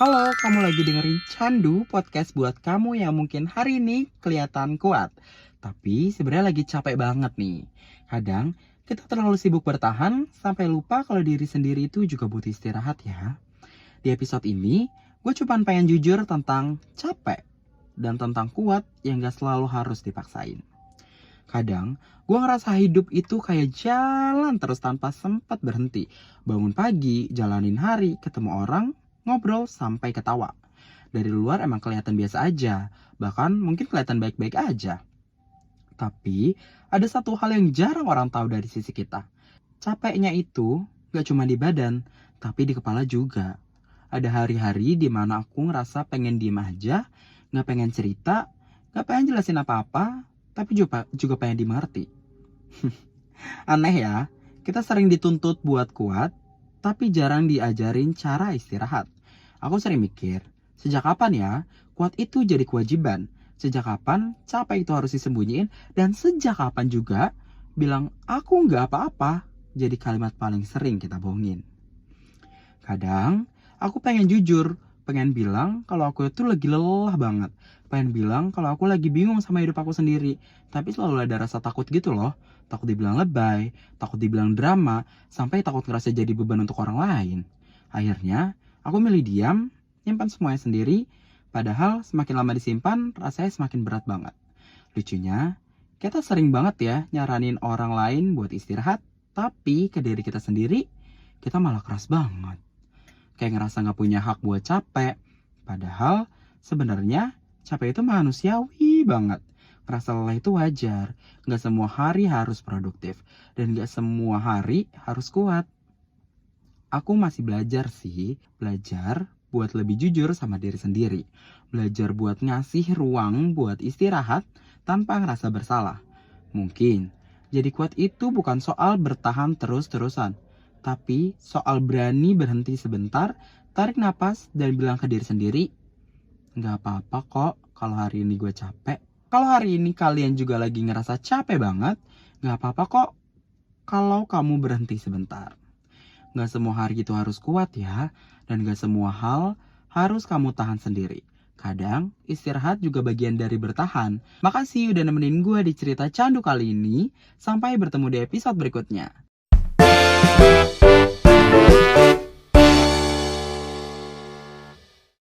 Halo, kamu lagi dengerin Candu, podcast buat kamu yang mungkin hari ini kelihatan kuat, tapi sebenarnya lagi capek banget nih. Kadang kita terlalu sibuk bertahan sampai lupa kalau diri sendiri itu juga butuh istirahat ya. Di episode ini, gue cuma pengen jujur tentang capek dan tentang kuat yang gak selalu harus dipaksain. Kadang, gue ngerasa hidup itu kayak jalan terus tanpa sempat berhenti. Bangun pagi, jalanin hari, ketemu orang, ngobrol sampai ketawa. Dari luar emang kelihatan biasa aja, bahkan mungkin kelihatan baik-baik aja. Tapi, ada satu hal yang jarang orang tahu dari sisi kita. Capeknya itu gak cuma di badan, tapi di kepala juga. Ada hari-hari di mana aku ngerasa pengen diem aja, gak pengen cerita, gak pengen jelasin apa-apa, tapi juga pengen dimengerti. Aneh ya, kita sering dituntut buat kuat, tapi jarang diajarin cara istirahat. Aku sering mikir, sejak kapan ya kuat itu jadi kewajiban? Sejak kapan capek itu harus disembunyiin? Dan sejak kapan juga bilang aku nggak apa-apa jadi kalimat paling sering kita bohongin? Kadang aku pengen jujur, pengen bilang kalau aku itu lagi lelah banget. Pengen bilang kalau aku lagi bingung sama hidup aku sendiri. Tapi selalu ada rasa takut gitu loh. Takut dibilang lebay, takut dibilang drama, sampai takut ngerasa jadi beban untuk orang lain. Akhirnya, aku milih diam, nyimpan semuanya sendiri. Padahal semakin lama disimpan, rasanya semakin berat banget. Lucunya, kita sering banget ya nyaranin orang lain buat istirahat. Tapi ke diri kita sendiri, kita malah keras banget. Kayak ngerasa gak punya hak buat capek. Padahal sebenarnya capek itu manusiawi banget. Ngerasa lelah itu wajar. Gak semua hari harus produktif. Dan gak semua hari harus kuat. Aku masih belajar sih. Belajar buat lebih jujur sama diri sendiri. Belajar buat ngasih ruang buat istirahat tanpa ngerasa bersalah. Mungkin jadi kuat itu bukan soal bertahan terus-terusan. Tapi soal berani berhenti sebentar, tarik napas, dan bilang ke diri sendiri, gak apa-apa kok kalau hari ini gue capek. Kalau hari ini kalian juga lagi ngerasa capek banget, gak apa-apa kok kalau kamu berhenti sebentar. Gak semua hari itu harus kuat ya, dan gak semua hal harus kamu tahan sendiri. Kadang istirahat juga bagian dari bertahan. Makasih udah nemenin gue di cerita Candu kali ini. Sampai bertemu di episode berikutnya.